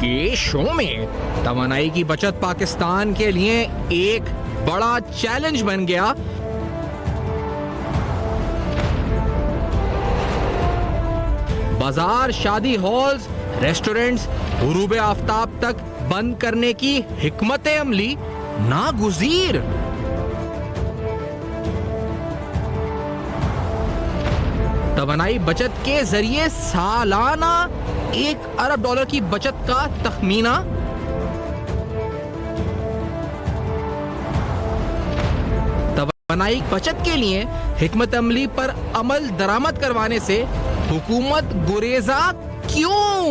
के शो में तवानाई की बचत पाकिस्तान के लिए एक बड़ा चैलेंज बन गया। बाजार, शादी हॉल्स, रेस्टोरेंट्स गुरूब आफ्ताब तक बंद करने की हिकमत अमली नागुज़ीर। तवानाई बचत के जरिए सालाना $1 अरब की बचत का तखमीना। तवानाई बचत के लिए हिकमत अमली पर अमल दरामद करवाने से हुकूमत गुरेजा क्यों?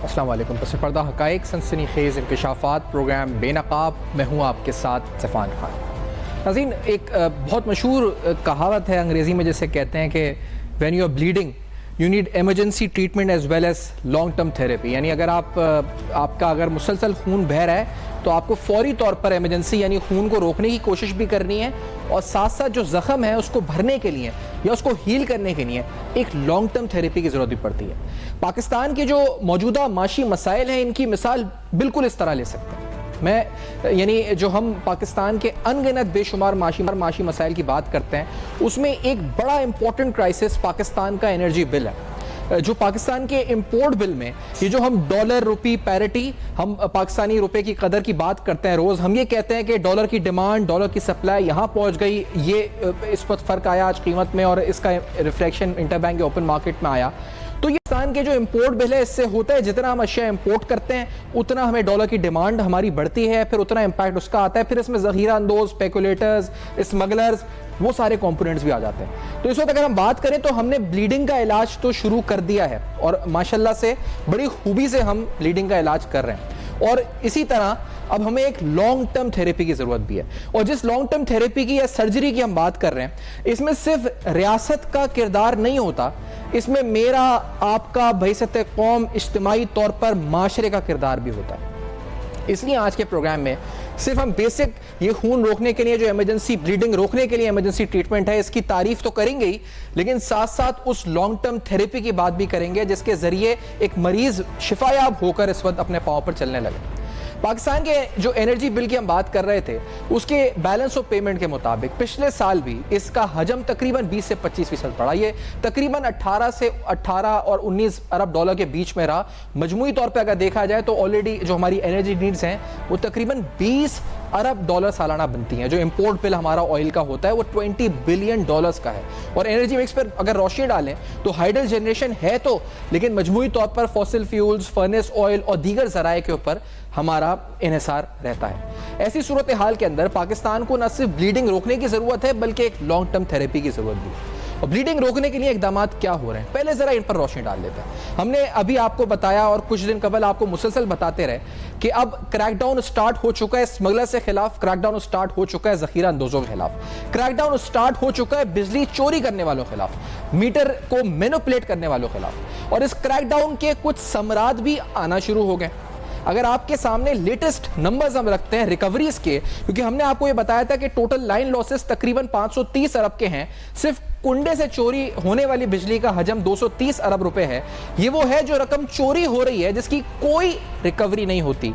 अस्सलाम वालेकुम। पस पर्दा हक़ाइक़ सनसनीखेज़ इंकशाफ़ात प्रोग्राम बेनकाब, मैं हूँ आपके साथ ज़फ़ान खान। नाज़रीन, एक बहुत मशहूर कहावत है अंग्रेज़ी में जिसे कहते हैं कि when you are bleeding you need emergency treatment as well as long term therapy. यानी अगर आपका अगर मुसलसल खून बह रहा है तो आपको फौरी तौर पर एमरजेंसी यानी खून को रोकने की कोशिश भी करनी है, और साथ साथ जो ज़ख़म है उसको भरने के लिए या उसको हील करने के लिए एक लॉन्ग टर्म थेरेपी की ज़रूरत भी पड़ती है। पाकिस्तान के जो मौजूदा माशी मसाइल हैं इनकी मिसाल बिल्कुल इस तरह ले सकते हैं। यानी जो हम पाकिस्तान के अनगिनत बेशुमार माशी मसाइल की बात करते हैं उसमें एक बड़ा इंपॉर्टेंट क्राइसिस पाकिस्तान का एनर्जी बिल है। जो पाकिस्तान के इंपोर्ट बिल में ये जो हम डॉलर रुपी पैरिटी, हम पाकिस्तानी रुपए की कदर की बात करते हैं रोज, हम ये कहते हैं कि डॉलर की डिमांड, डॉलर की सप्लाई यहाँ पहुँच गई, ये इस वक्त फ़र्क आया आज कीमत में और इसका रिफ्लेक्शन इंटरबैंक के ओपन मार्केट में आया। तो ये पाकिस्तान के जो इंपोर्ट बिल है इससे होता है जितना हम अशिया इंपोर्ट करते हैं उतना हमें डॉलर की डिमांड हमारी बढ़ती है, फिर उतना इंपैक्ट उसका आता है, फिर इसमें ज़ख़ीरा अंदोज, स्पेकुलेटर्स, स्मगलर्स, वो सारे कंपोनेंट्स भी आ जाते हैं। तो इस वक्त अगर हम बात करें तो हमने ब्लीडिंग का इलाज तो शुरू कर दिया है और माशाल्लाह से बड़ी खूबी से हम ब्लीडिंग का इलाज कर रहे हैं, और इसी तरह अब हमें एक लॉन्ग टर्म थेरेपी की जरूरत भी है। और जिस लॉन्ग टर्म थेरेपी की या सर्जरी की हम बात कर रहे हैं इसमें सिर्फ रियासत का किरदार नहीं होता, इसमें मेरा, आपका, बहिसत कौम, इज्तिमाई तौर पर माशरे का किरदार भी होता है। इसलिए आज के प्रोग्राम में सिर्फ हम बेसिक ये खून रोकने के लिए जो इमरजेंसी ब्लीडिंग रोकने के लिए इमरजेंसी ट्रीटमेंट है इसकी तारीफ तो करेंगे ही, लेकिन साथ साथ उस लॉन्ग टर्म थेरेपी की बात भी करेंगे जिसके जरिए एक मरीज शिफायाब होकर इस वक्त अपने पांव पर चलने लगे। पाकिस्तान के जो एनर्जी बिल की हम बात कर रहे थे उसके बैलेंस ऑफ पेमेंट के मुताबिक पिछले साल भी इसका हजम तकरीबन 20 से 25% बढ़ा। ये तकरीबन 18 और 19 अरब डॉलर के बीच में रहा। मजमूई तौर पे अगर देखा जाए तो ऑलरेडी जो हमारी एनर्जी नीड्स हैं वो तकरीबन 20 अरब डॉलर सालाना बनती हैं। जो इंपोर्ट बिल हमारा ऑयल का होता है वो $20 बिलियन का है। और एनर्जी मिक्स पर अगर रोशनी डालें तो हाइडल जनरेशन है तो, लेकिन मजमूई तौर पर फॉसिल फ्यूल्स, फर्नेस ऑयल और दीगर जराए के ऊपर हमारा इन्हिसार रहता है। ऐसी सूरत हाल के अंदर पाकिस्तान को न सिर्फ ब्लीडिंग रोकने की जरूरत है बल्कि एक लॉन्ग टर्म थेरेपी की जरूरत भी है। और ब्लीडिंग रोकने के लिए इकदाम क्या हो रहे हैं पहले जरा इन पर रोशनी डाल लेते हैं। हमने अभी आपको बताया और कुछ दिन कबल आपको मुसलसल बताते रहे कि अब क्रैकडाउन स्टार्ट हो चुका है स्मगलर से खिलाफ, क्रैकडाउन स्टार्ट हो चुका है जखीरा अंदोजों के खिलाफ, क्रैकडाउन स्टार्ट हो चुका है बिजली चोरी करने वालों के खिलाफ, मीटर को मैनिपुलेट करने वालों के खिलाफ। और इस क्रैकडाउन के कुछ समरात भी आना शुरू हो गए। अगर आपके सामने लेटेस्ट नंबर्स हम रखते हैं रिकवरीज के, क्योंकि हमने आपको ये बताया था कि टोटल लाइन लॉसेस तकरीबन 530 अरब के हैं, सिर्फ कुंडे से चोरी होने वाली बिजली का हजम 230 अरब रुपए है। ये वो है जो रकम चोरी हो रही है जिसकी कोई रिकवरी नहीं होती।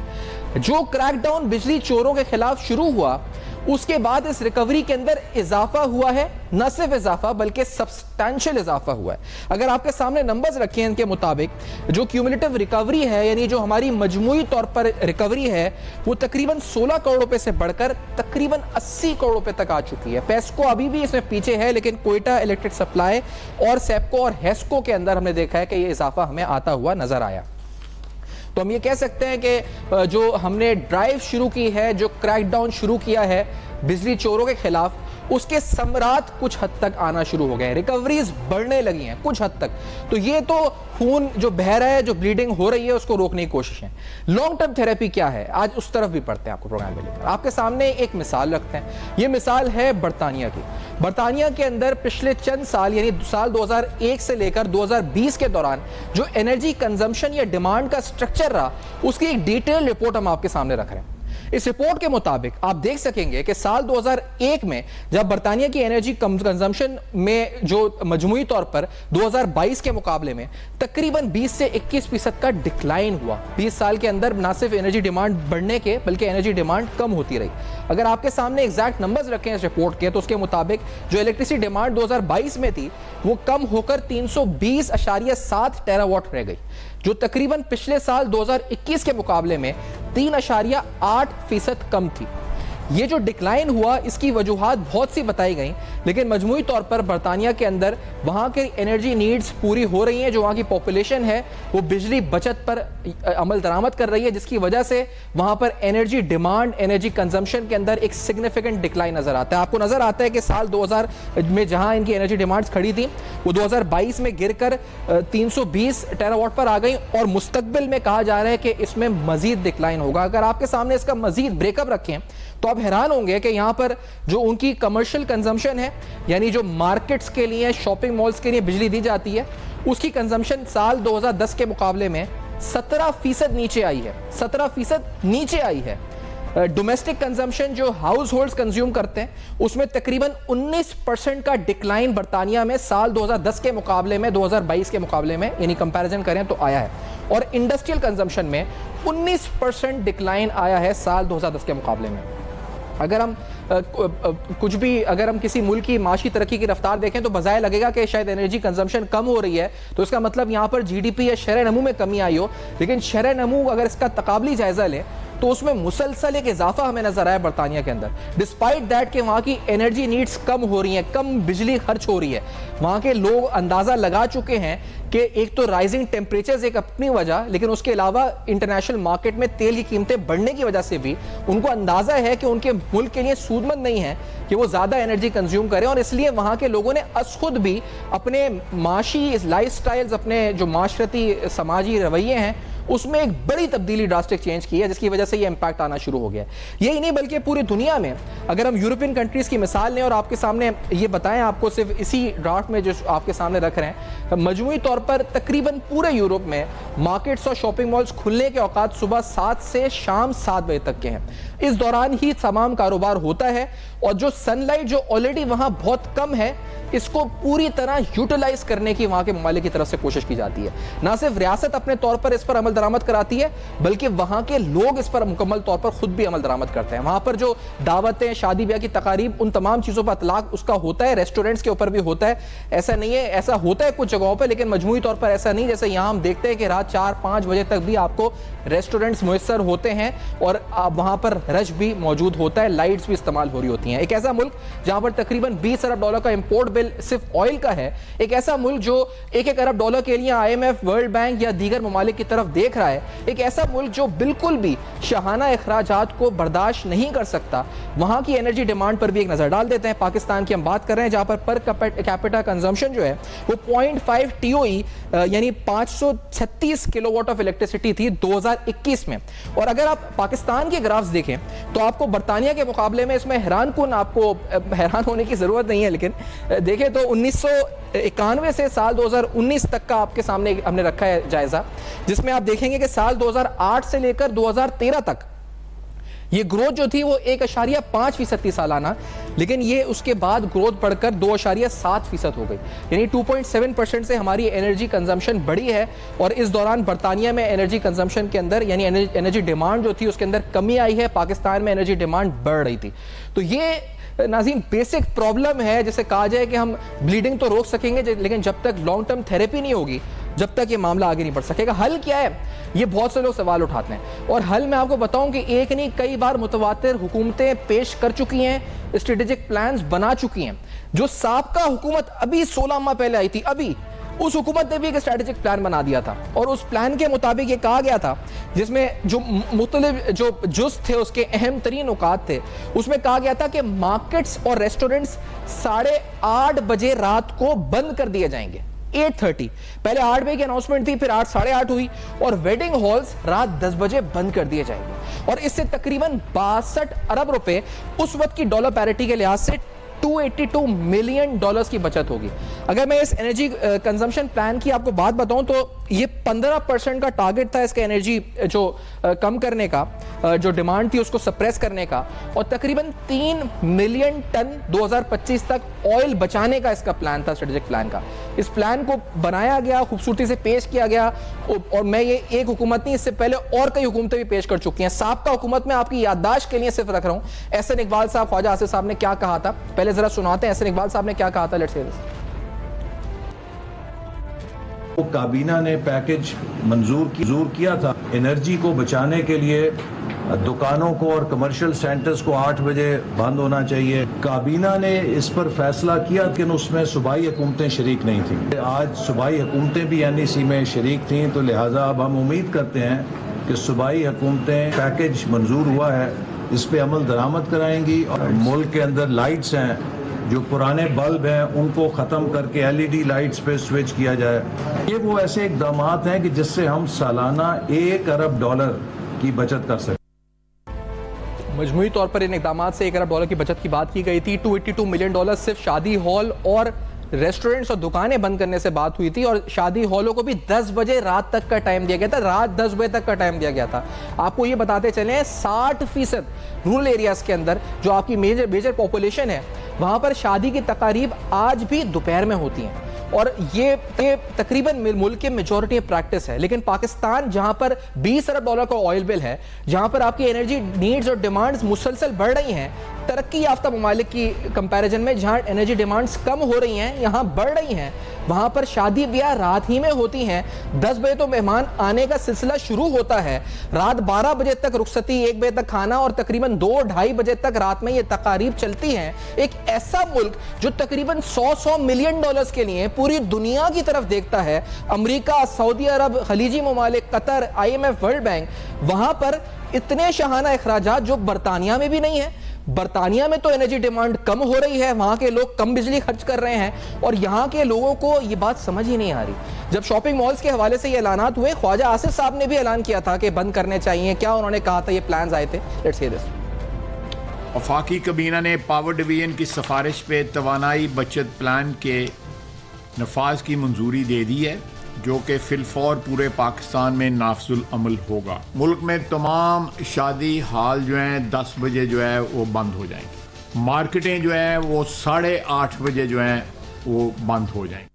जो क्रैकडाउन बिजली चोरों के खिलाफ शुरू हुआ उसके बाद इस रिकवरी के अंदर इजाफा हुआ है, न सिर्फ इजाफा बल्कि सब्सटैंशियल इजाफा हुआ है। अगर आपके सामने नंबर्स रखे हैं इनके मुताबिक जो क्यूमुलेटिव रिकवरी है यानी जो हमारी मजमूई तौर पर रिकवरी है वो तकरीबन 16 करोड़ रुपए से बढ़कर तकरीबन 80 करोड़ रुपए तक आ चुकी है। पेस्को अभी भी इसमें पीछे है, लेकिन कोयटा इलेक्ट्रिक सप्लाई और सेप्को और हेस्को के अंदर हमने देखा है कि यह इजाफा हमें आता हुआ नजर आया। तो हम ये कह सकते हैं कि जो हमने ड्राइव शुरू की है, जो क्रैकडाउन शुरू किया है बिजली चोरों के खिलाफ, उसके समरात कुछ हद तक आना शुरू हो गए, रिकवरीज बढ़ने लगी हैं कुछ हद तक। तो ये तो खून जो बह रहा है, जो ब्लीडिंग हो रही है, उसको रोकने की कोशिश है। लॉन्ग टर्म थेरेपी क्या है आज उस तरफ भी पढ़ते हैं आपको प्रोग्राम में लेकर। आपके सामने एक मिसाल रखते हैं। ये मिसाल है बरतानिया की। बरतानिया के अंदर पिछले चंद साल यानी साल 2001 से लेकर 2020 के दौरान जो एनर्जी कंजम्पशन या डिमांड का स्ट्रक्चर रहा उसकी एक डिटेल रिपोर्ट हम आपके सामने रख रहे हैं। इस रिपोर्ट के मुताबिक आप देख सकेंगे कि साल 2001 में जब बरतानिया की एनर्जी कंजम्पशन में जो मजमूई तौर पर 2022 के मुकाबले में तकरीबन 20 से 21% का डिक्लाइन हुआ। 20 साल के अंदर ना सिर्फ एनर्जी डिमांड बढ़ने के बल्कि एनर्जी डिमांड कम होती रही। अगर आपके सामने एग्जैक्ट नंबर्स रखें इस रिपोर्ट के तो उसके मुताबिक जो इलेक्ट्रिसिटी डिमांड 2022 में थी वो कम होकर 320.7 टेरावाट रह गई, जो तकरीबन पिछले साल 2021 के मुकाबले में 3.8% कम थी। ये जो डिक्लाइन हुआ इसकी वजूहात बहुत सी बताई गई, लेकिन मजमूई तौर पर बरतानिया के अंदर वहाँ के एनर्जी नीड्स पूरी हो रही हैं। जो वहाँ की पॉपुलेशन है वो बिजली बचत पर अमल दरामद कर रही है, जिसकी वजह से वहाँ पर एनर्जी डिमांड, एनर्जी कंजम्पशन के अंदर एक सिग्निफिकेंट डिक्लाइन नजर आता है। आपको नजर आता है कि साल 2000 में जहाँ इनकी एनर्जी डिमांड्स खड़ी थी वो 2022 में गिरकर 320 टेरावाट पर आ गई और मुस्तकबिल में कहा जा रहा है कि इसमें मजीद डिक्लाइन होगा। अगर आपके सामने इसका मजीद ब्रेकअप रखें तो आप हैरान होंगे कि यहां पर जो उनकी कमर्शियल कंजम्पशन है, यानी जो मार्केट्स के लिए, शॉपिंग मॉल्स के लिए बिजली दी जाती है, उसकी कंजम्पशन साल 2010 के मुकाबले में 17% नीचे आई है। 17% नीचे आई है। डोमेस्टिक कंजम्पशन जो हाउस होल्ड्स कंज्यूम करते हैं उसमें तकरीबन 19% का डिक्लाइन बरतानिया में साल 2010 के मुकाबले में 2022 के मुकाबले में यानी कंपैरिजन करें तो आया है। और इंडस्ट्रियल कंजम्पशन में 19% डिक्लाइन आया है साल 2010 के मुकाबले में। अगर हम कुछ भी अगर हम किसी मुल्क की माशी तरक्की की रफ्तार देखें तो बजाय लगेगा कि शायद एनर्जी कंजम्पशन कम हो रही है, तो इसका मतलब यहाँ पर जीडीपी या शरह नमू में कमी आई हो, लेकिन शरह नमू अगर इसका तकाबली जायजा लें तो उसमें मुसलसल एक इजाफा हमें नजर आया बरतानिया के अंदर। डिस्पाइट दैट कि वहाँ की एनर्जी नीड्स कम हो रही हैं, कम बिजली खर्च हो रही है। वहाँ के लोग अंदाजा लगा चुके हैं कि एक तो राइजिंग टेम्परेचर्स एक अपनी वजह, लेकिन उसके अलावा इंटरनेशनल मार्केट में तेल की कीमतें बढ़ने की वजह से भी उनको अंदाजा है कि उनके मुल्क के लिए सूदमंद नहीं है कि वो ज्यादा एनर्जी कंज्यूम करें, और इसलिए वहाँ के लोगों ने खुद भी अपने माशी लाइफस्टाइल्स, अपने जो माशरती समाजी रवैये हैं उसमें एक बड़ी तब्दीली, ड्रास्टिक चेंज की है, जिसकी वजह से ये इंपैक्ट आना शुरू हो गया। यही नहीं बल्कि पूरी दुनिया में अगर हम यूरोपियन कंट्रीज की मिसाल लें और आपके सामने ये बताएं, आपको सिर्फ इसी ड्राफ्ट में जो आपके सामने रख रहे हैं, मजमूई तौर पर तकरीबन पूरे यूरोप में मार्केट्स और शॉपिंग मॉल्स खुलने के औकात सुबह 7 से शाम 7 बजे तक के हैं। इस दौरान ही तमाम कारोबार होता है और जो सनलाइट जो ऑलरेडी वहां बहुत कम है इसको पूरी तरह यूटिलाइज करने की वहां के ममालिक की तरफ से कोशिश की जाती है। ना सिर्फ रियासत अपने तौर पर इस पर अमल दरामद कराती है बल्कि वहां के लोग इस पर मुकम्मल तौर पर खुद भी अमल दरामद करते हैं। वहां पर जो दावतें, शादी ब्याह की तकारीब, उन तमाम चीजों पर इतलाक उसका होता है। रेस्टोरेंट्स के ऊपर भी होता है, ऐसा नहीं है, ऐसा होता है कुछ जगहों पर, लेकिन मजमूई तौर पर ऐसा नहीं। जैसे यहां हम देखते हैं कि रात 4-5 बजे तक भी आपको रेस्टोरेंट्स मुयस्सर होते हैं और वहां पर रश भी मौजूद होता है, लाइट्स भी इस्तेमाल हो रही होती हैं। एक ऐसा मुल्क जहां पर तकरीबन 20 अरब डॉलर का इंपोर्ट बिल सिर्फ ऑयल का है, एक ऐसा मुल्क जो 1-1 अरब डॉलर के लिए IMF, वर्ल्ड बैंक या दीगर ममालिक की तरफ देख रहा है, एक ऐसा मुल्क जो बिल्कुल भी शहाना अखराजात को बर्दाश्त नहीं कर सकता, वहां की एनर्जी डिमांड पर भी एक नजर डाल देते हैं। पाकिस्तान की हम बात कर रहे हैं जहां पर कैपिटा कंजम्पशन जो है वो 0.5 TOE यानी 536 किलोवाट ऑफ इलेक्ट्रिसिटी थी 2021 में। और अगर आप पाकिस्तान के ग्राफ्स देखें तो आपको बरतानिया के मुकाबले में इसमें आपको हैरान होने की जरूरत नहीं है, लेकिन देखें तो 1991 से साल 2019 तक का आपके सामने हमने रखा है जायजा, जिसमें आप देखेंगे कि साल 2008 से लेकर 2013 तक ये ग्रोथ जो थी वो 1.5% थी सालाना, लेकिन ये उसके बाद ग्रोथ बढ़कर 2.7% हो गई, यानी 2.7% से हमारी एनर्जी कंजम्पशन बढ़ी है। और इस दौरान बरतानिया में एनर्जी कंजम्पशन के अंदर यानी एनर्जी डिमांड जो थी उसके अंदर कमी आई है, पाकिस्तान में एनर्जी डिमांड बढ़ रही थी। तो ये नाज़रीन बेसिक प्रॉब्लम है, जैसे कहा जाए कि हम ब्लीडिंग तो रोक सकेंगे लेकिन जब तक लॉन्ग टर्म थेरेपी नहीं होगी जब तक ये मामला आगे नहीं बढ़ सकेगा। हल क्या है, ये बहुत से लोग सवाल उठाते हैं, और हल मैं आपको बताऊं कि एक नहीं कई बार मुतवातिर हुकूमतें पेश कर चुकी हैं, स्ट्रेटेजिक प्लान्स बना चुकी हैं। जो साबका हुकूमत अभी 16 माह पहले आई थी, अभी उस हुकूमत ने भी एक स्ट्रेटेजिक प्लान बना दिया था, और उस प्लान के मुताबिक ये कहा गया था, जिसमें जो मुख्तलिफ जो जुज़ थे उसके अहम तरीन नुकात थे, उसमें कहा गया था कि मार्केट्स और रेस्टोरेंट्स 8:30 बजे रात को बंद कर दिए जाएंगे। 8:30 पहले 8 बजे की अनाउंसमेंट थी, फिर 8-8:30 हुई, और वेडिंग हॉल्स रात 10 बजे बंद कर दिए जाएंगे। और इससे तकरीबन 62 अरब रुपए उस वक्त की डॉलर पैरिटी के लिहाज से $282 मिलियन की बचत होगी। अगर मैं इस एनर्जी कंजम्पशन प्लान की आपको बात बताऊं तो ये 15% का टारगेट था इसका एनर्जी जो कम करने का, जो डिमांड थी उसको सप्रेस करने का, और तकरीबन 3 मिलियन टन 2025 तक ऑयल बचाने का इसका प्लान था, स्ट्रेटेजिक प्लान का। इस प्लान को बनाया गया, खूबसूरती से पेश किया गया, और मैं ये एक हुकूमत नहीं, इससे पहले और कई हुकूमतें भी पेश कर चुकी हैं। साबका हुकूमत में आपकी याददाश्त के लिए सिर्फ रख रहा हूं, एहसन इकबाल साहब, ख्वाजा आसिफ साहब ने क्या कहा था, पहले जरा सुनाते हैं एहसन इकबाल साहब ने क्या कहा था। Let's hear this. काबीना ने पैकेज मंजूर किया था एनर्जी को बचाने के लिए। दुकानों को और कमर्शियल सेंटर्स को 8 बजे बंद होना चाहिए। काबीना ने इस पर फैसला किया, लेकिन उसमें सूबाई हुकूमतें शरीक नहीं थी। आज सूबाई हुकूमतें भी NEC में शरीक थी, तो लिहाजा अब हम उम्मीद करते हैं कि सूबाई हुकूमतें पैकेज मंजूर हुआ है इस पे अमल दरामद कराएंगी, और मुल्क के अंदर लाइट्स हैं, जो पुराने बल्ब हैं उनको ख़त्म करके LED लाइट्स पे स्विच किया जाए। ये वो ऐसे इकदाम हैं कि जिससे हम सालाना $1 अरब की बचत कर सकते। मजमूई तौर पर इन इकदाम से $1 अरब की बचत की बात की गई थी। $282 मिलियन सिर्फ शादी हॉल और रेस्टोरेंट्स और दुकानें बंद करने से बात हुई थी, और शादी हॉलों को भी 10 बजे रात तक का टाइम दिया गया था, रात 10 बजे तक का टाइम दिया गया था। आपको ये बताते चले 60% रूरल एरियाज के अंदर जो आपकी मेजर पॉपुलेशन है, वहां पर शादी की तकारीब आज भी दोपहर में होती हैं, और ये तकरीबन मुल्क के मेजॉरिटी प्रैक्टिस है। लेकिन पाकिस्तान जहां पर $20 अरब का ऑयल बिल है, जहां पर आपकी एनर्जी नीड्स और डिमांड्स मुसलसल बढ़ रही हैं, तरक्की याफ्ता ममालिक की कंपैरिजन में जहां एनर्जी डिमांड्स कम हो रही हैं, यहां बढ़ रही हैं, वहां पर शादी ब्याह रात ही में होती हैं। 10 बजे तो मेहमान आने का सिलसिला शुरू होता है, रात 12 बजे तक रुखसती, 1 बजे तक खाना, और तकरीबन 2-2.5 बजे तक रात में ये तकारीब चलती हैं। एक ऐसा मुल्क जो तकरीबन $100 मिलियन के लिए पूरी दुनिया की तरफ देखता है, अमेरिका, सऊदी अरब, खलीजी ममालिक, कतर, IMF, वर्ल्ड बैंक, वहां पर इतने शहाना अखराजात जो बरतानिया में भी नहीं है। बरतानिया में तो एनर्जी डिमांड कम हो रही है, वहां के लोग कम बिजली खर्च कर रहे हैं, और यहां के लोगों को ये बात समझ ही नहीं आ रही। जब शॉपिंग मॉल्स के हवाले से ये ऐलानात हुए, ख्वाजा आसिफ साहब ने भी ऐलान किया था कि बंद करने चाहिए। क्या उन्होंने कहा था, ये प्लान्स आए थे, लेट्स हियर दिस। वफाकी काबीना ने पावर डिवीजन की सिफारिश पे तवानाई बचत प्लान के नफाज की मंजूरी दे दी है, जो कि फिलफौर पूरे पाकिस्तान में नाफजुल अमल होगा। मुल्क में तमाम शादी हॉल जो हैं 10 बजे जो है वो बंद हो जाएंगे। मार्केटें जो है वो 8:30 बजे जो है वो बंद हो जाएंगी।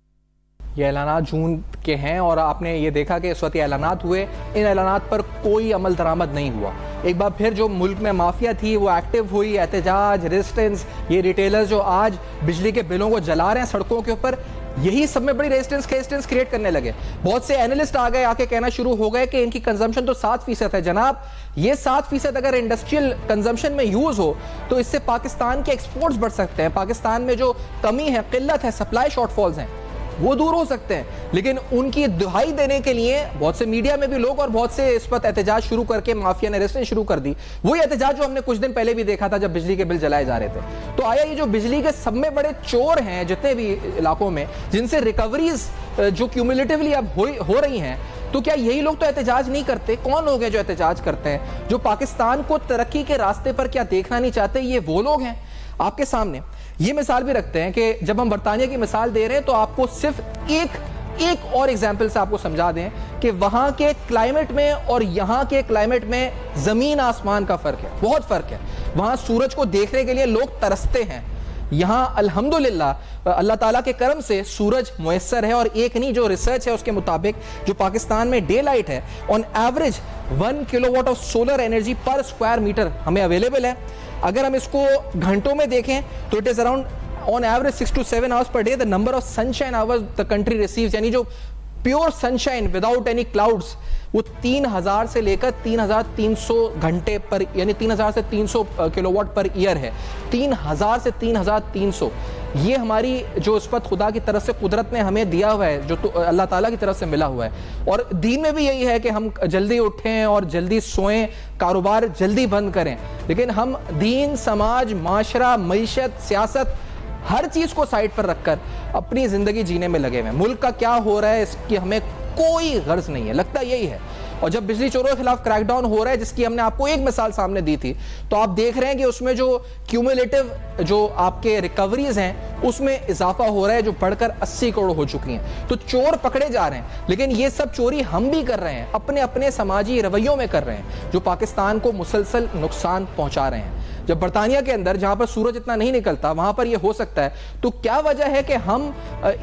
ये ऐलानात जून के हैं, और आपने ये देखा कि इस वक्त ऐलानात हुए, इन ऐलानात पर कोई अमल दरामद नहीं हुआ। एक बार फिर जो मुल्क में माफिया थी वो एक्टिव हुई, एहतजाज, रेजिस्टेंस, ये रिटेलर्स जो आज बिजली के बिलों को जला रहे हैं सड़कों के ऊपर, यही सब में बड़ी रेजिस्टेंस क्रिएट करने लगे। बहुत से एनालिस्ट आ गए, आके कहना शुरू हो गए कि इनकी कंजम्पशन तो 7% है। जनाब, ये 7% अगर इंडस्ट्रियल कंजम्पशन में यूज हो तो इससे पाकिस्तान के एक्सपोर्ट्स बढ़ सकते हैं, पाकिस्तान में जो कमी है, किल्लत है, सप्लाई शॉर्टफॉल्स हैं, वो दूर हो सकते हैं। लेकिन उनकी दुहाई देने के लिए बहुत से मीडिया में भी लोग और बहुत से इस पर एहतजाज शुरू करके माफिया ने रेस्टें शुरू कर दी। वही एहतजाज जो हमने कुछ दिन पहले भी देखा था जब बिजली के बिल जलाए जा रहे थे। तो आया ये जो बिजली के सब में बड़े चोर हैं जितने भी इलाकों में, जिनसे रिकवरीज जो क्यूमुलेटिवली अब हो रही हैं, तो क्या यही लोग तो एहतजाज नहीं करते? कौन लोग हैं जो एहतजाज करते हैं, जो पाकिस्तान को तरक्की के रास्ते पर क्या देखना नहीं चाहते? ये वो लोग हैं। आपके सामने ये मिसाल भी रखते हैं कि जब हम बरतानिया की मिसाल दे रहे हैं तो आपको सिर्फ एक और एग्जाम्पल से आपको समझा दें कि वहां के क्लाइमेट में और यहां के क्लाइमेट में जमीन आसमान का फर्क है, बहुत फर्क है। वहां सूरज को देखने के लिए लोग तरसते हैं, यहां अल्हम्दुलिल्लाह अल्लाह ताला के करम से सूरज मुयस्सर है। और एक नहीं, जो रिसर्च है उसके मुताबिक जो पाकिस्तान में डे लाइट है, on average 1 kilowatt of solar energy पर स्क्वायर मीटर हमें अवेलेबल है। अगर हम इसको घंटों में देखें तो it is around on average 6 to 7 hours per day the number of sunshine hours the country receives, यानी जो pure sunshine without any clouds, वो 3000 से लेकर 3300 घंटे पर, यानी 3000 से 300 किलोवाट पर ईयर है। 3000 से 3300, ये हमारी जो इस वक्त खुदा की तरफ से कुदरत ने हमें दिया हुआ है, जो तो अल्लाह ताला की तरफ से मिला हुआ है। और दीन में भी यही है कि हम जल्दी उठें और जल्दी सोएं, कारोबार जल्दी बंद करें। लेकिन हम दीन, समाज, माशरा, मईशत, सियासत, हर चीज को साइड पर रखकर अपनी जिंदगी जीने में लगे हुए हैं। मुल्क का क्या हो रहा है इसकी हमें कोई गर्ज नहीं है, लगता यही है। और जब बिजली चोरों के खिलाफ क्रैकडाउन हो रहा है, जिसकी हमने आपको एक मिसाल सामने दी थी, तो आप देख रहे हैं कि उसमें जो क्यूमुलेटिव जो आपके रिकवरीज हैं उसमें इजाफा हो रहा है, जो बढ़कर 80 करोड़ हो चुकी हैं। तो चोर पकड़े जा रहे हैं, लेकिन ये सब चोरी हम भी कर रहे हैं, अपने अपने समाजी रवैयों में कर रहे हैं, जो पाकिस्तान को मुसलसल नुकसान पहुंचा रहे हैं। जब बर्तानिया के अंदर जहां पर सूरज इतना नहीं निकलता वहां पर यह हो सकता है, तो क्या वजह है कि हम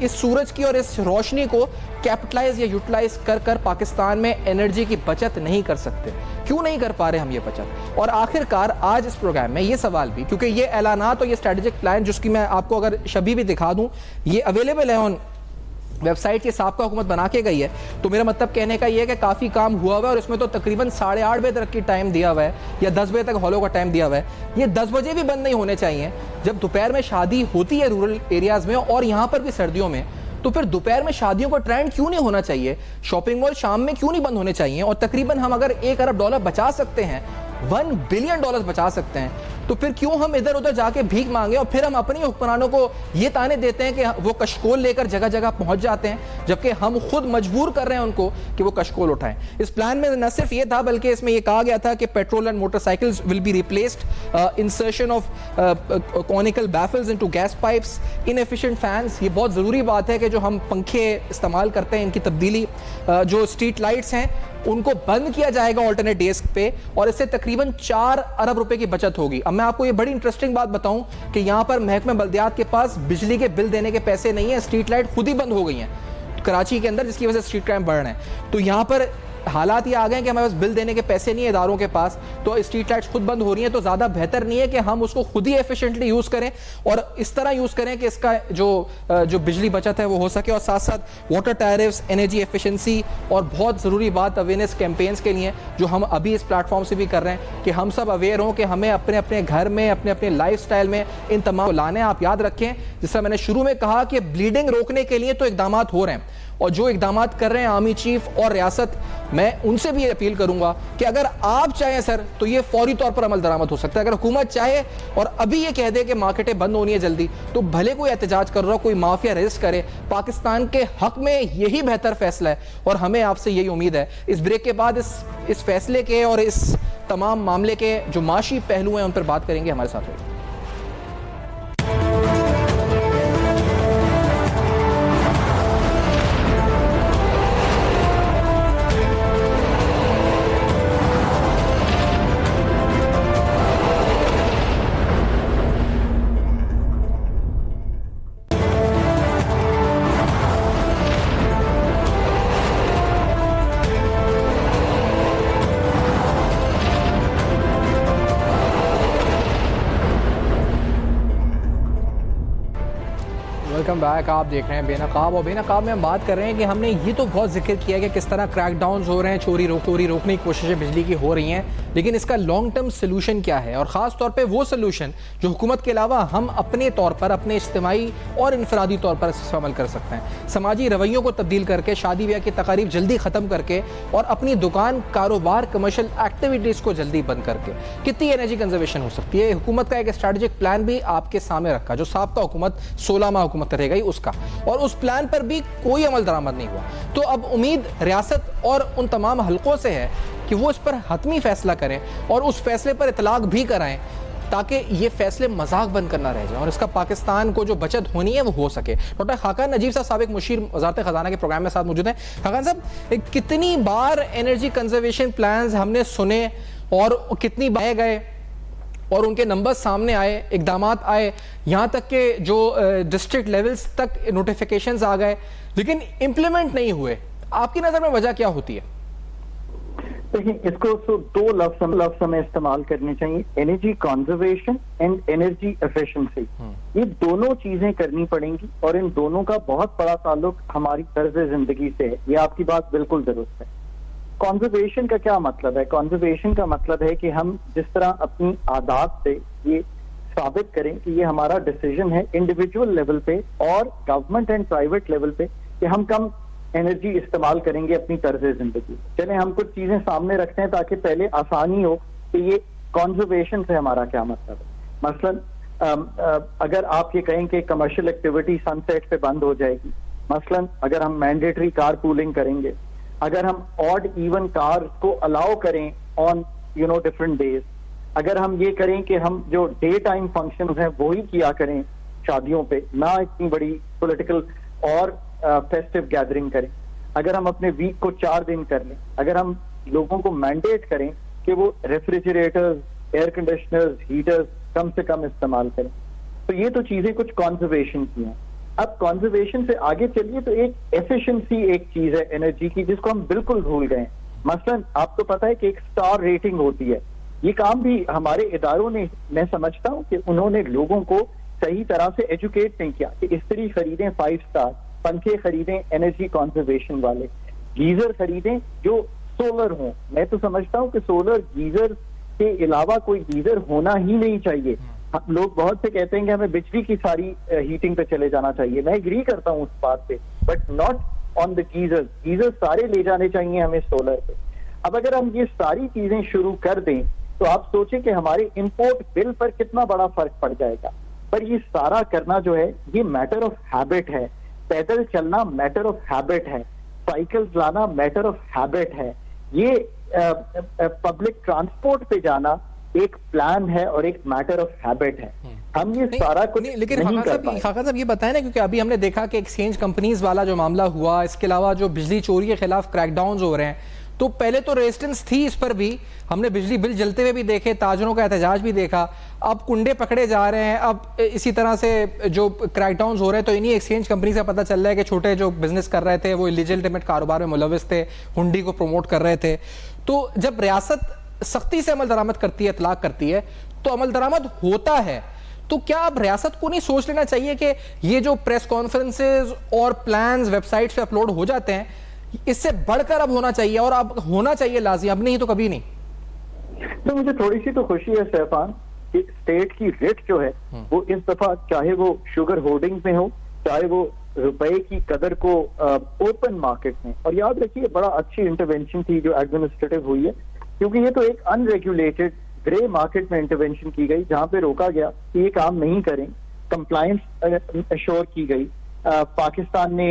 इस सूरज की और इस रोशनी को कैपिटलाइज या यूटिलाइज कर कर पाकिस्तान में एनर्जी की बचत नहीं कर सकते? क्यों नहीं कर पा रहे हम ये बचत? और आखिरकार आज इस प्रोग्राम में ये सवाल भी, क्योंकि ये ऐलानात और ये स्ट्रेटेजिक प्लान जिसकी मैं आपको अगर शबी भी दिखा दूं, ये अवेलेबल है ऑन वेबसाइट की साबका हुकूमत बना के गई है, तो मेरा मतलब कहने का ये है कि काफ़ी काम हुआ हुआ है और इसमें तो तकरीबन 8:30 बजे तक की टाइम दिया हुआ है या 10 बजे तक हॉलों का टाइम दिया हुआ है। ये 10 बजे भी बंद नहीं होने चाहिए। जब दोपहर में शादी होती है रूरल एरियाज़ में और यहाँ पर भी सर्दियों में, तो फिर दोपहर में शादियों का ट्रेंड क्यों नहीं होना चाहिए? शॉपिंग मॉल शाम में क्यों नहीं बंद होने चाहिए? और तकरीबन हम अगर $1 अरब बचा सकते हैं, $1 बिलियन बचा सकते हैं, तो फिर क्यों हम इधर उधर जाके भीख मांगे और फिर हम अपने हुक्मरानों को ये ताने देते हैं कि वो कशकोल लेकर जगह जगह पहुंच जाते हैं, जबकि हम खुद मजबूर कर रहे हैं उनको कि वो कशकोल उठाएं। इस प्लान में न सिर्फ ये था, बल्कि इसमें ये कहा गया था कि petrol and motorcycles will be replaced, insertion of conical baffles into gas pipes, inefficient fans. ये बहुत ज़रूरी बात है कि जो हम पंखे इस्तेमाल करते हैं इनकी तब्दीली, जो स्ट्रीट लाइट्स हैं उनको बंद किया जाएगा ऑल्टरनेट डेज पे, और इससे तकरीबन 4 अरब रुपए की बचत होगी। अब मैं आपको ये बड़ी इंटरेस्टिंग बात बताऊं कि यहां पर महकमे बल्दियात के पास बिजली के बिल देने के पैसे नहीं है, स्ट्रीट लाइट खुद ही बंद हो गई हैं कराची के अंदर, जिसकी वजह से स्ट्रीट क्राइम बढ़ रहे हैं। तो यहां पर हालात ये आ गए कि हमारे पास बिल देने के पैसे नहीं है इदारों के पास, तो स्ट्रीट लाइट्स खुद बंद हो रही हैं। तो ज़्यादा बेहतर नहीं है कि हम उसको खुद ही एफिशिएंटली यूज़ करें और इस तरह यूज़ करें कि इसका जो बिजली बचत है वो हो सके, और साथ साथ वाटर टैरिफ्स, एनर्जी एफिशिएंसी और बहुत ज़रूरी बात अवेयरनेस कैंपेन्स के लिए, जो हम अभी इस प्लेटफॉर्म से भी कर रहे हैं कि हम सब अवेयर हों कि हमें अपने अपने घर में, अपने अपने लाइफ स्टाइल में इन तमाम लाने। आप याद रखें, जिस तरह मैंने शुरू में कहा कि ब्लीडिंग रोकने के लिए तो इकदाम हो रहे हैं, और जो इकदाम कर रहे हैं आर्मी चीफ और रियासत, मैं उनसे भी अपील करूंगा कि अगर आप चाहें सर तो ये फौरी तौर पर अमल दरामद हो सकता है। अगर हुकूमत चाहे और अभी ये कह दे कि मार्केटें बंद होनी है जल्दी, तो भले कोई एहतजाज कर रहा हो, कोई माफिया रजिस्ट करे, पाकिस्तान के हक में यही बेहतर फैसला है और हमें आपसे यही उम्मीद है। इस ब्रेक के बाद इस फैसले के और इस तमाम मामले के जो माशी पहलू हैं उन पर बात करेंगे। हमारे साथ रहिए। Welcome back. आप देख रहे हैं बेनकाब, और बेनकाब में हम बात कर रहे हैं कि हमने ये तो बहुत जिक्र किया कि किस तरह क्रैकडाउन्स हो रहे हैं, चोरी रोकने की कोशिशें बिजली की हो रही हैं, लेकिन इसका लॉन्ग टर्म सोल्यूशन क्या है? और ख़ास तौर पे वो सोल्यूशन जो हुकूमत के अलावा हम अपने तौर पर, अपने इज्तिमाई और इनफरादी तौर पर इस्तेमाल कर सकते हैं। समाजी रवैयों को तब्दील करके, शादी ब्याह की तकारीब जल्दी ख़त्म करके और अपनी दुकान, कारोबार, कमर्शियल एक्टिविटीज़ को जल्दी बंद करके कितनी एनर्जी कंजर्वेशन हो सकती है? हुकूमत का एक स्ट्रेटेजिक प्लान भी आपके सामने रखा, जो साबका हुकूमत 16 माह हुकूमत रह गई उसका, और उस प्लान पर भी कोई अमल दरामद नहीं हुआ। तो अब उम्मीद रियासत और उन तमाम हलकों से है कि वो इस पर हतमी फैसला करें और उस फैसले पर इतलाक भी कराएं, ताकि ये फैसले मजाक बंद करना रह जाए और इसका पाकिस्तान को जो बचत होनी है वो हो सके। डॉक्टर खाकान नजीब साहब, साबिक मुशीर वज़ारत ख़ज़ाना के प्रोग्राम में साथ मौजूद हैं। खाकान साहब, कितनी बार एनर्जी कंजर्वेशन प्लान्स हमने सुने और कितनी बार गए और उनके नंबर सामने आए, इकदामात आए, यहाँ तक के जो डिस्ट्रिक्ट लेवल्स तक नोटिफिकेशंस आ गए, लेकिन इम्प्लीमेंट नहीं हुए। आपकी नज़र में वजह क्या होती है? देखिए, इसको दो लफ्ज़ हमें इस्तेमाल करने चाहिए, energy conservation and energy efficiency. ये दोनों चीजें करनी पड़ेंगी और इन दोनों का बहुत बड़ा ताल्लुक हमारी तर्ज जिंदगी से है। ये आपकी बात बिल्कुल दुरुस्त है। कंजर्वेशन का क्या मतलब है? कंजर्वेशन का मतलब है कि हम जिस तरह अपनी आदत से ये साबित करें कि ये हमारा डिसीजन है इंडिविजुअल लेवल पे और गवर्नमेंट एंड प्राइवेट लेवल पे कि हम कम एनर्जी इस्तेमाल करेंगे अपनी तर्ज जिंदगी। चले हम कुछ चीजें सामने रखते हैं ताकि पहले आसानी हो कि ये कंजर्वेशन से हमारा क्या मतलब है। मसलन अगर आप ये कहें कि कमर्शियल एक्टिविटी सनसेट पे बंद हो जाएगी, मसलन अगर हम मैंडेटरी कार पूलिंग करेंगे, अगर हम ऑड इवन कार्स को अलाउ करें ऑन डिफरेंट डेज, अगर हम ये करें कि हम जो डे टाइम फंक्शंस हैं वो ही किया करें शादियों पे, ना इतनी बड़ी पॉलिटिकल और फेस्टिव गैदरिंग करें, अगर हम अपने वीक को 4 दिन कर लें, अगर हम लोगों को मैंडेट करें कि वो रेफ्रिजरेटर्स, एयर कंडीशनर्स, हीटर्स कम से कम इस्तेमाल करें, तो ये तो चीजें कुछ कंजर्वेशन की हैं। अब कंजर्वेशन से आगे चलिए तो एक एफिशिएंसी एक चीज है एनर्जी की जिसको हम बिल्कुल भूल गए हैं। मसलन आपको पता है कि एक स्टार रेटिंग होती है, ये काम भी हमारे इदारों ने, मैं समझता हूँ कि उन्होंने लोगों को सही तरह से एजुकेट नहीं किया कि इस्त्री खरीदें 5 स्टार, पंखे खरीदें एनर्जी कंजर्वेशन वाले, गीजर खरीदें जो सोलर हों। मैं तो समझता हूँ कि सोलर गीजर के अलावा कोई गीजर होना ही नहीं चाहिए। लोग बहुत से कहते हैं कि हमें बिजली की सारी हीटिंग पे चले जाना चाहिए, मैं एग्री करता हूँ उस बात पे, but not on the geyser. Geyser सारे ले जाने चाहिए हमें सोलर पे। अब अगर हम ये सारी चीजें शुरू कर दें तो आप सोचें कि हमारे इंपोर्ट बिल पर कितना बड़ा फर्क पड़ जाएगा। पर ये सारा करना जो है ये मैटर ऑफ हैबिट है। पैदल चलना मैटर ऑफ हैबिट है, साइकिल चलाना मैटर ऑफ हैबिट है, ये पब्लिक ट्रांसपोर्ट पे जाना एक प्लान है और एक मैटर ऑफ हैबिट है। हम ये सारा कुछ लेकिन नहीं कर खाका पाए। साहब ये बताएं ना, क्योंकि अभी हमने देखा कि एक्सचेंज कंपनीज वाला जो मामला हुआ, इसके अलावा जो बिजली चोरी के खिलाफ क्रैकडाउन हो रहे हैं, तो पहले तो रेजिस्टेंस थी इस पर भी, हमने बिजली बिल जलते हुए भी देखे, ताजरों का एहतजाज भी देखा, अब कुंडे पकड़े जा रहे हैं। अब इसी तरह से जो क्रैकडाउन हो रहे हैं तो इन्हीं एक्सचेंज कंपनी से पता चल रहा है कि छोटे जो बिजनेस कर रहे थे वो इलीजिटिमेट कारोबार में मुलविस थे, हुंडी को प्रमोट कर रहे थे। तो जब रियासत सख्ती से अमल दरामद करती है, इतलाक करती है, तो अमल दरामद होता है, तो क्या अब रियासत को नहीं सोच लेना चाहिए कि ये जो प्रेस कॉन्फ्रेंसेज और प्लान्स वेबसाइट पे अपलोड हो जाते हैं, इससे बढ़कर अब होना चाहिए, और अब होना चाहिए लाज़मी, अब नहीं तो कभी नहीं। तो मुझे थोड़ी सी तो खुशी है सैफान कि स्टेट की रेट जो है वो इस दफा, चाहे वो शुगर होर्डिंग में हो, चाहे वो रुपए की कदर को ओपन मार्केट में, और याद रखिए बड़ा अच्छी इंटरवेंशन थी जो एडमिनिस्ट्रेटिव हुई है, क्योंकि ये तो एक अनरेगुलेटेड ग्रे मार्केट में इंटरवेंशन की गई जहां पे रोका गया कि ये काम नहीं करें, कंप्लायंस अश्योर की गई, पाकिस्तान ने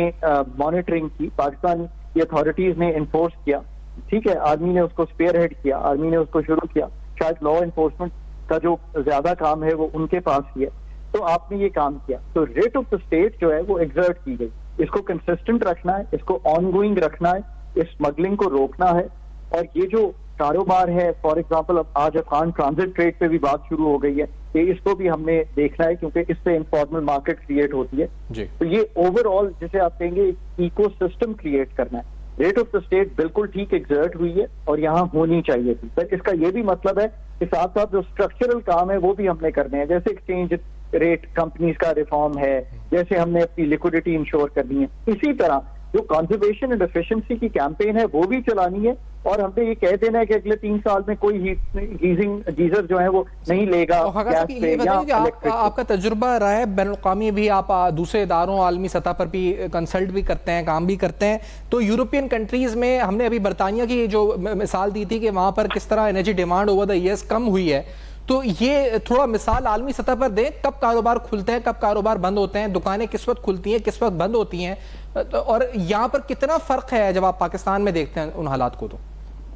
मॉनिटरिंग की, पाकिस्तान की अथॉरिटीज ने इन्फोर्स किया, ठीक है, आर्मी ने उसको स्पेयर हेड किया, आर्मी ने उसको शुरू किया, शायद लॉ इन्फोर्समेंट का जो ज्यादा काम है वो उनके पास ही है, तो आपने ये काम किया। तो रेट ऑफ द स्टेट जो है वो एग्जर्ट की गई, इसको कंसिस्टेंट रखना है, इसको ऑनगोइंग रखना है, इस स्मगलिंग को रोकना है। और ये जो कारोबार है, फॉर एग्जांपल अब आज अफगान ट्रांजिट ट्रेड पे भी बात शुरू हो गई है कि इसको भी हमने देखना है, क्योंकि इससे इनफॉर्मल मार्केट क्रिएट होती है जी। तो ये ओवरऑल जिसे आप कहेंगे इकोसिस्टम क्रिएट करना है। रेट ऑफ द स्टेट बिल्कुल ठीक एग्जर्ट हुई है और यहाँ होनी चाहिए थी, पर इसका ये भी मतलब है कि साथ साथ जो स्ट्रक्चरल काम है वो भी हमने करने हैं, जैसे एक्सचेंज रेट कंपनीज का रिफॉर्म है, जैसे हमने अपनी लिक्विडिटी इंश्योर करनी है, इसी तरह जो कंजर्वेशन एंड एफिशिएंसी की कैंपेन है वो भी चलानी है, और हमने ये कह देना है कि अगले 3 साल में कोई गीजर जो है वो नहीं लेगा गैस पे या इलेक्ट्रिक। आपका तजुर्बा रहा है बैनुल-अक़वामी भी, आप दूसरे इदारों आलमी सतह पर भी कंसल्ट भी करते हैं, काम भी करते हैं, तो यूरोपियन कंट्रीज में हमने अभी बरतानिया की जो मिसाल दी थी कि वहां पर किस तरह energy demand over the years कम हुई है, तो ये थोड़ा मिसाल आलमी सतह पर दें, कब कारोबार खुलते हैं, कब कारोबार बंद होते हैं, दुकानें किस वक्त खुलती हैं, किस वक्त बंद होती हैं, और यहाँ पर कितना फर्क है जब आप पाकिस्तान में देखते हैं उन हालात को। तो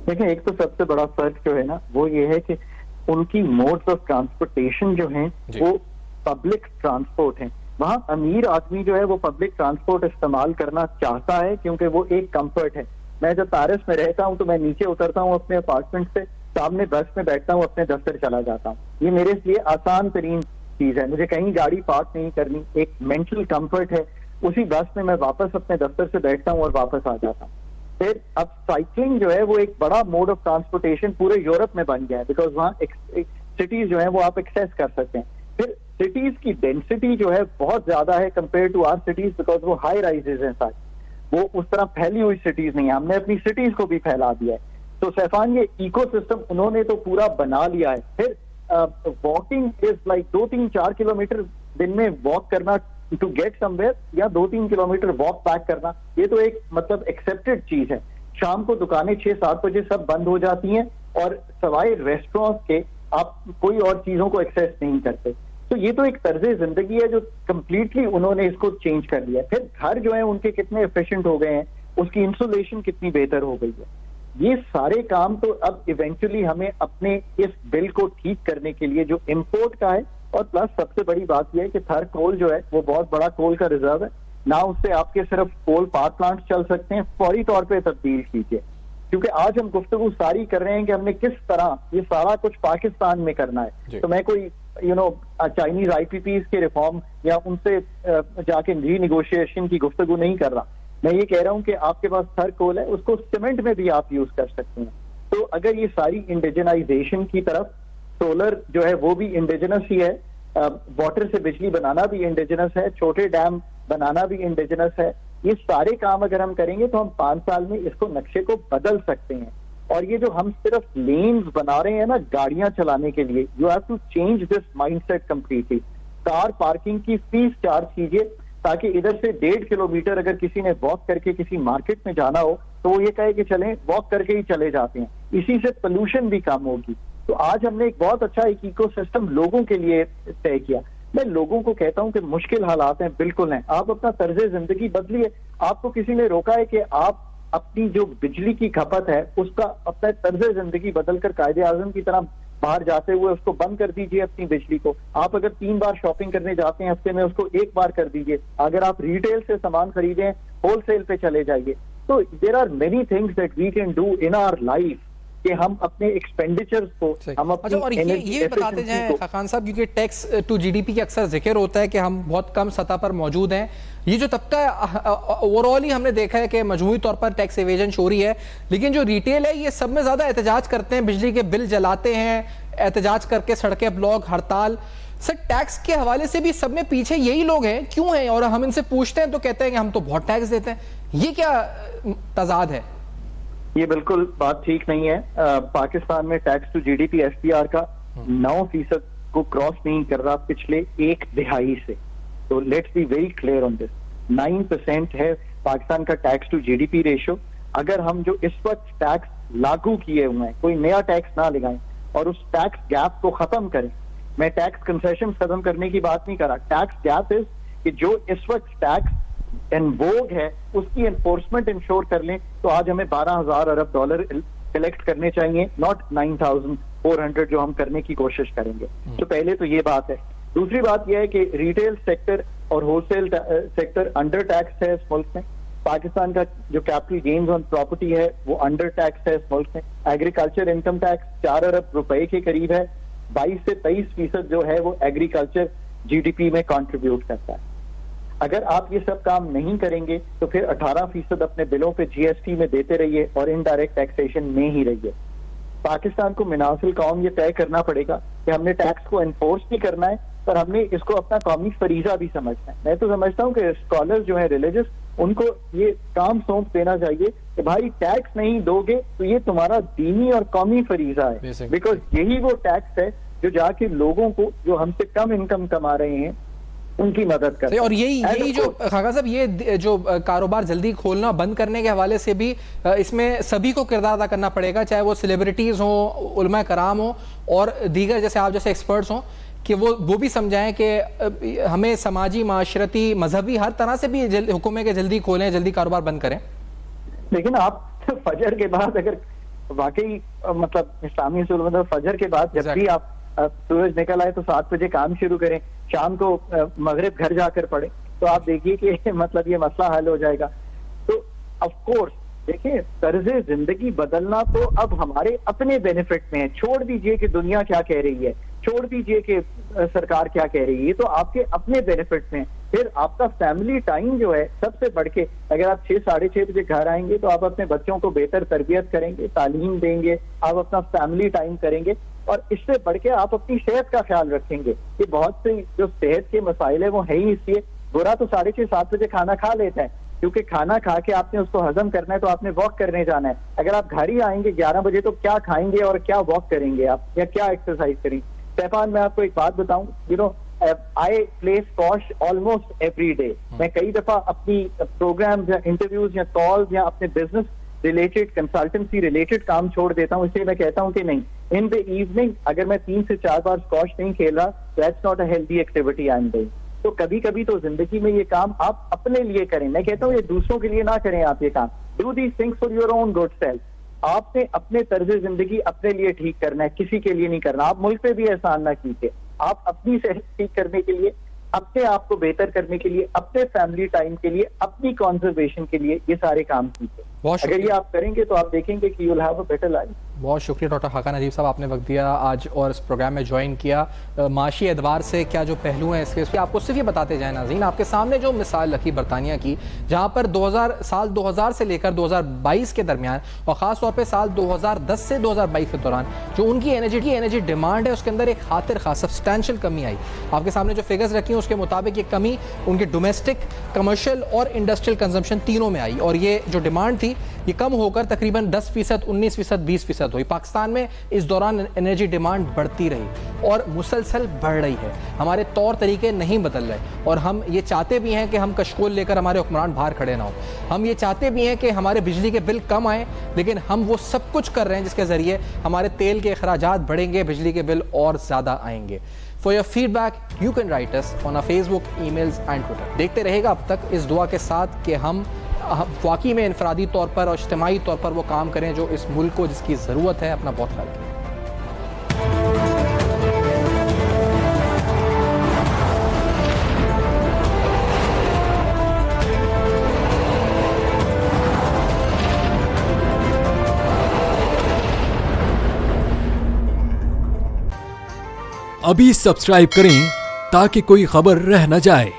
देखिए, एक तो सबसे बड़ा फर्क जो है ना वो ये है कि उनकी मोड्स ऑफ ट्रांसपोर्टेशन जो हैं वो पब्लिक ट्रांसपोर्ट हैं। वहाँ अमीर आदमी जो है वो पब्लिक ट्रांसपोर्ट इस्तेमाल करना चाहता है क्योंकि वो एक कंफर्ट है। मैं जब पेरिस में रहता हूँ तो मैं नीचे उतरता हूँ अपने अपार्टमेंट से, सामने बस में बैठता हूँ, अपने दफ्तर चला जाता हूँ। ये मेरे लिए आसान तरीन चीज है, मुझे कहीं गाड़ी पार्क नहीं करनी, एक मेंटल कंफर्ट है। उसी बस में मैं वापस अपने दफ्तर से बैठता हूँ और वापस आ जाता हूँ। फिर अब साइकिलिंग जो है वो एक बड़ा मोड ऑफ ट्रांसपोर्टेशन पूरे यूरोप में बन गया है, बिकॉज वहाँ सिटीज जो है वो आप एक्सेस कर सकते हैं। फिर सिटीज की डेंसिटी जो है बहुत ज्यादा है compare to our cities, because वो हाई राइजेज हैं सारी, वो उस तरह फैली हुई सिटीज नहीं है, हमने अपनी सिटीज को भी फैला दिया है। तो सैफान ये इकोसिस्टम उन्होंने तो पूरा बना लिया है। फिर वॉकिंग इज लाइक 2-3-4 किलोमीटर दिन में वॉक करना टू गेट समवेयर, या 2-3 किलोमीटर वॉक बैक करना, ये तो एक मतलब एक्सेप्टेड चीज है। शाम को दुकानें 6-7 बजे सब बंद हो जाती हैं और सवाए रेस्टोरेंट के आप कोई और चीजों को एक्सेस नहीं करते। तो ये तो एक तर्ज जिंदगी है जो कंप्लीटली उन्होंने इसको चेंज कर लिया है। फिर घर जो है उनके कितने एफिशिएंट हो गए हैं, उसकी इंसुलेशन कितनी बेहतर हो गई है। ये सारे काम तो अब इवेंचुअली हमें अपने इस बिल को ठीक करने के लिए जो इंपोर्ट का है, और प्लस सबसे बड़ी बात यह है कि थर कोल जो है वो बहुत बड़ा कोल का रिजर्व है ना, उससे आपके सिर्फ कोल पावर प्लांट चल सकते हैं, फौरी तौर पे तब्दील कीजिए। क्योंकि आज हम गुफ्तगू सारी कर रहे हैं कि हमने किस तरह ये सारा कुछ पाकिस्तान में करना है। तो मैं कोई चाइनीज IPPs के रिफॉर्म या उनसे जाके रीनिगोशिएशन की गुफ्तगू नहीं कर रहा। मैं ये कह रहा हूं कि आपके पास थर कोल है, उसको सीमेंट में भी आप यूज कर सकते हैं। तो अगर ये सारी इंडिजनाइजेशन की तरफ, सोलर जो है वो भी इंडिजिनस ही है, वाटर से बिजली बनाना भी इंडिजिनस है, छोटे डैम बनाना भी इंडिजिनस है, ये सारे काम अगर हम करेंगे तो हम 5 साल में इसको नक्शे को बदल सकते हैं। और ये जो हम सिर्फ लेन्स बना रहे हैं ना गाड़ियां चलाने के लिए, you have to change this mindset completely. Car parking की फीस चार्ज कीजिए ताकि इधर से 1.5 किलोमीटर अगर किसी ने वॉक करके किसी मार्केट में जाना हो तो वो ये कहे कि चलें, वॉक करके ही चले जाते हैं। इसी से पोल्यूशन भी कम होगी। तो आज हमने एक बहुत अच्छा एक इकोसिस्टम लोगों के लिए तय किया। मैं लोगों को कहता हूं कि मुश्किल हालात हैं, बिल्कुल हैं, आप अपना तर्ज जिंदगी बदलिए। आपको किसी ने रोका है कि आप अपनी जो बिजली की खपत है उसका अपना तर्ज जिंदगी बदलकर कायदे आजम की तरह बाहर जाते हुए उसको बंद कर दीजिए अपनी बिजली को। आप अगर 3 बार शॉपिंग करने जाते हैं हफ्ते में, उसको 1 बार कर दीजिए। अगर आप रिटेल से सामान खरीदें, होलसेल पे चले जाइए। तो there are many things that we can do in our life कि हम अपने एक्सपेंडिचर्स को हम अपनी और ये बताते जाएं खान साहब, क्योंकि टैक्स टू GDP की अक्सर जिक्र होता है कि हम बहुत कम सतह पर मौजूद हैं। ये जो तबका है ओवरऑल ही हमने देखा है कि मजमूई तौर पर टैक्स एवेजन चोरी है, लेकिन जो रिटेल है ये सब में ज्यादा एहतजाज करते हैं, बिजली के बिल जलाते हैं, एहतजाज करके सड़कें ब्लॉक, हड़ताल। सर टैक्स के हवाले से भी सब में पीछे यही लोग हैं, क्यों हैं? और हम इनसे पूछते हैं तो कहते हैं कि हम तो बहुत टैक्स देते हैं। ये क्या तजाद है? ये बिल्कुल बात ठीक नहीं है। पाकिस्तान में टैक्स टू GDP STR का 9% को क्रॉस नहीं कर रहा पिछले 1 दिहाई से। तो let's be very clear on this. 9% है पाकिस्तान का टैक्स टू GDP रेशियो। अगर हम जो इस वक्त टैक्स लागू किए हुए हैं, कोई नया टैक्स ना लगाएं और उस टैक्स गैप को खत्म करें। मैं टैक्स कंसेशन खत्म करने की बात नहीं कर रहा। टैक्स गैप इज कि जो इस वक्त टैक्स एनवोग है उसकी एनफोर्समेंट इंश्योर कर लें। तो आज हमें 12,000 अरब डॉलर कलेक्ट करने चाहिए, नॉट 9,400 जो हम करने की कोशिश करेंगे। तो पहले तो ये बात है। दूसरी बात यह है कि रिटेल सेक्टर और होलसेल सेक्टर अंडर टैक्स है इस मुल्क में। पाकिस्तान का जो कैपिटल गेन्स ऑन प्रॉपर्टी है वो अंडर टैक्स है इस मुल्क में। एग्रीकल्चर इनकम टैक्स 4 अरब रुपए के करीब है। 22 से 23% जो है वो एग्रीकल्चर GDP में कंट्रीब्यूट करता है। अगर आप ये सब काम नहीं करेंगे तो फिर 18% अपने बिलों पे GST में देते रहिए और इनडायरेक्ट टैक्सेशन में ही रहिए। पाकिस्तान को मिनासिल कौम ये तय करना पड़ेगा कि हमने टैक्स को एनफोर्स भी करना है, पर हमने इसको अपना कौमी फरीजा भी समझना है। मैं तो समझता हूँ कि स्कॉलर्स जो है रिलीजियस, उनको ये काम सौंप देना चाहिए कि भाई टैक्स नहीं दोगे तो ये तुम्हारा दीनी और कौमी फरीजा है। बिकॉज यही वो टैक्स है जो जाके लोगों को जो हमसे कम इनकम कमा रहे हैं उनकी मदद करते हैं। और यही जो खाका साहब, ये जो कारोबार जल्दी खोलना बंद करने के हवाले से भी इसमें सभी को किरदार अदा करना पड़ेगा, चाहे वो सेलिब्रिटीज हो, उलमा कराम हो और दीगर जैसे आप जैसे एक्सपर्ट्स हों, कि वो भी समझाएं कि हमें समाजी, माशरती, मजहबी हर तरह से भी हुक्म है कि जल्दी खोलें, जल्दी कारोबार बंद करें। लेकिन आप फजर के बाद अगर वाकई मतलब इस्लामी उसूल मतलब फजर के बाद जब भी आप सूरज निकल आए तो 7 बजे काम शुरू करें, शाम को मगरिब घर जाकर पढ़े, तो आप देखिए कि मतलब ये मसला हल हो जाएगा। तो ऑफ कोर्स देखिए, तर्ज जिंदगी बदलना तो अब हमारे अपने बेनिफिट में है। छोड़ दीजिए कि दुनिया क्या कह रही है, छोड़ दीजिए कि सरकार क्या कह रही है, तो आपके अपने बेनिफिट में। फिर आपका फैमिली टाइम जो है सबसे बढ़ के, अगर आप 6 साढ़े 6 बजे घर आएंगे तो आप अपने बच्चों को बेहतर तरबियत करेंगे, तालीम देंगे, आप अपना फैमिली टाइम करेंगे और इससे बढ़ के आप अपनी सेहत का ख्याल रखेंगे। ये बहुत से जो सेहत के मसाइल है वो है ही इसलिए। बुरा तो 6:30 7 बजे खाना खा लेता है, क्योंकि खाना खा के आपने उसको हजम करना है तो आपने वॉक करने जाना है। अगर आप घर ही आएंगे 11 बजे तो क्या खाएंगे और क्या वॉक करेंगे आप, या क्या एक्सरसाइज करेंगे? स्टेफान, मैं आपको एक बात बताऊं, you know I play squash almost every day. मैं कई दफा अपनी प्रोग्राम्स या इंटरव्यूज या कॉल्स या अपने बिजनेस रिलेटेड, कंसल्टेंसी रिलेटेड काम छोड़ देता हूं। इसलिए मैं कहता हूं कि नहीं, इन द इवनिंग अगर मैं 3 से 4 बार स्क्वॉश नहीं खेल रहा, that's not a healthy activity I am doing. तो कभी कभी तो जिंदगी में ये काम आप अपने लिए करें। मैं कहता हूँ ये दूसरों के लिए ना करें आप ये काम, do these things for your own good self. आपने अपने तर्ज जिंदगी अपने लिए ठीक करना है, किसी के लिए नहीं करना। आप मुल्क पे भी एहसान ना कीजिए, आप अपनी सेहत ठीक करने के लिए, अपने आप को बेहतर करने के लिए, अपने फैमिली टाइम के लिए, अपनी कंजर्वेशन के लिए ये सारे काम कीजिए। अगर ये आप करेंगे तो आप देखेंगे कि you will have a better life. बहुत शुक्रिया डॉक्टर हाका नजीब साहब, आपने वक्त दिया आज और इस प्रोग्राम में ज्वाइन किया। माशी एतबार से क्या जो पहलू हैं इसके आपको सिर्फ ये बताते जाए नाज़रीन, आपके सामने जो मिसाल रखी बरतानिया की, जहाँ पर साल 2000 से लेकर 2022 के दरमियान और ख़ास तौर पर साल 2010 से 2022 के दौरान जो उनकी एनर्जी डिमांड है उसके अंदर एक खातिर खास सब्सटैंशियल कमी आई। आपके सामने जो फिगर्स रखी हैं उसके मुताबिक ये कमी उनकी डोमेस्टिक, कमर्शियल और इंडस्ट्रियल कंजम्पशन तीनों में आई और ये जो डिमांड थी ये कम होकर तकरीबन 10%, 19%, 20% हुई। पाकिस्तान में इस दौरान एनर्जी डिमांड बढ़ती रही और मुसलसल बढ़ रही है। हमारे तौर तरीके नहीं बदल रहे और हम ये चाहते भी हैं कि हम कशकोल लेकर हमारे हुक्मरान बाहर खड़े ना हो। हम ये चाहते भी हैं कि हमारे बिजली के बिल कम आए, लेकिन हम वो सब कुछ कर रहे हैं जिसके ज़रिए हमारे तेल के अखराजात बढ़ेंगे, बिजली के बिल और ज़्यादा आएंगे। For your feedback, you can write us on our Facebook, emails and Twitter. देखते रहेगा अब तक इस दुआ के साथ कि हम वाकई में इनफरादी तौर पर और इज्तिमाई तौर पर वो काम करें जो इस मुल्क को जिसकी ज़रूरत है। अपना बहुत ख्याल रखें। अभी सब्सक्राइब करें ताकि कोई खबर रह न जाए।